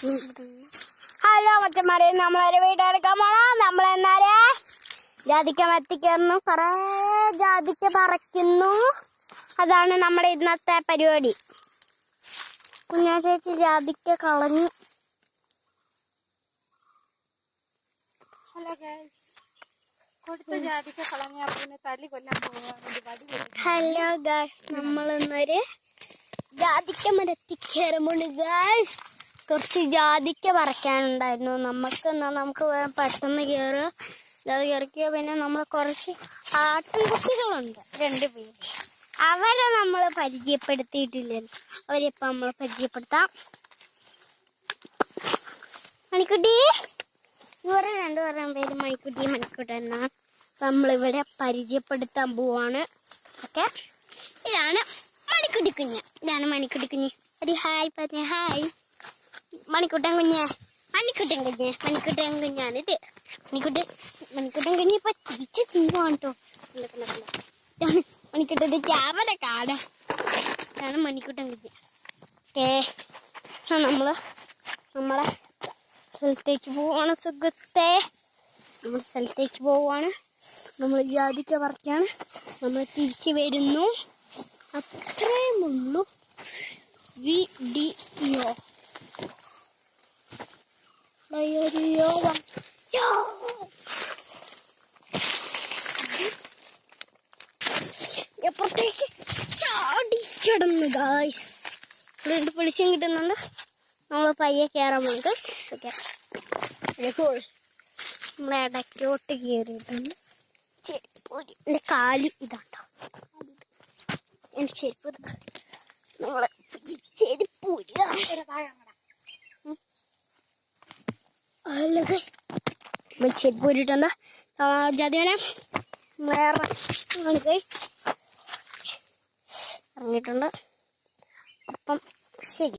Hello മച്ചന്മാരെ, നമ്മളൊരു video എടുക്കാൻ പോണോ. നമ്മളെന്നാരെ ജാതിക്ക മത്തിക്കുന്നു, കുറെ ജാതിക്ക പറിക്കുന്നു. അതാണ് നമ്മുടെ ഇന്നത്തെ പരിപാടി. കുഞ്ഞാ ചേച്ചി ജാതിക്ക കളഞ്ഞു. ഹലോ ഗൈസ്, കൊടുത്ത ജാതിക്ക കളഞ്ഞ പിന്നെ തല്ലി കൊല്ലാൻ പോവാ. ഹലോ ഗൈസ്, നമ്മളിന്നൊരു ജാതിക്ക മരത്തിൽ കയറുമ്പോൾ ഗൈസ് കുറച്ച് ജാതിക്ക പറിക്കാനുണ്ടായിരുന്നു. നമുക്ക് പെട്ടെന്ന് കയറിക്കുക. പിന്നെ നമ്മൾ കുറച്ച് ആട്ടിൻകുട്ടികളുണ്ട്, 2 പേര്. അവരെ നമ്മൾ പരിചയപ്പെടുത്തിയിട്ടില്ലല്ലോ. അവരിപ്പം നമ്മൾ പരിചയപ്പെടുത്താം. മണിക്കുട്ടി, ഇവരെ 2 പേര് മണിക്കുട്ടി മണിക്കുട്ടി എന്നാണ്. നമ്മളിവിടെ പരിചയപ്പെടുത്താൻ പോവാണ്. ഓക്കെ, ഇതാണ് മണിക്കുട്ടി കുഞ്ഞ്. ഇതാണ് മണിക്കുട്ടി കുഞ്ഞ്. ഒരു ഹായ് പറഞ്ഞ. ഹായ് മണിക്കുട്ടൻ കുഞ്ഞ്. മണിക്കുട്ടൻ കുഞ്ഞാണിത്. മണിക്കുട്ടൻ കുഞ്ഞ് ഇപ്പൊ തിരിച്ച് തിന്നുവാണ് കേട്ടോ. മണിക്കുട്ടൻ്റെ ക്യാമറ കാണാം. ഇതാണ് മണിക്കുട്ടൻ കുഞ്ഞ്. ഓക്കേ, നമ്മളെ സ്ഥലത്തേക്ക് പോവാണ്. സുഖത്തെ നമ്മൾ സ്ഥലത്തേക്ക് പോവാണ്. നമ്മൾ ജാതിക്ക പറിക്കാണ്. നമ്മൾ തിരിച്ചു വരുന്നു. അത്രയുമുള്ളൂ വീഡിയോ. എപ്പുറത്തേക്ക് ചാടി കിടന്നു ഗായ്സ്. 2 പൊളിച്ചും കിട്ടുന്നുണ്ട്. നമ്മൾ പയ്യെ കയറാൻ പോകും ഗായ്സ്. ഓക്കെ, നമ്മൾ ഇടയ്ക്കോട്ട് കയറിയിട്ടുണ്ട്. എൻ്റെ കാല് ഇതാട്ടോ, എൻ്റെ ചെരുപ്പ്. നമ്മളെ ചെരുപ്പ് ചെരുപ്പ് ഊരിട്ടുണ്ട്. ജാതിവനെ വേറെ ഇറങ്ങിയിട്ടുണ്ട്. അപ്പം ശരി.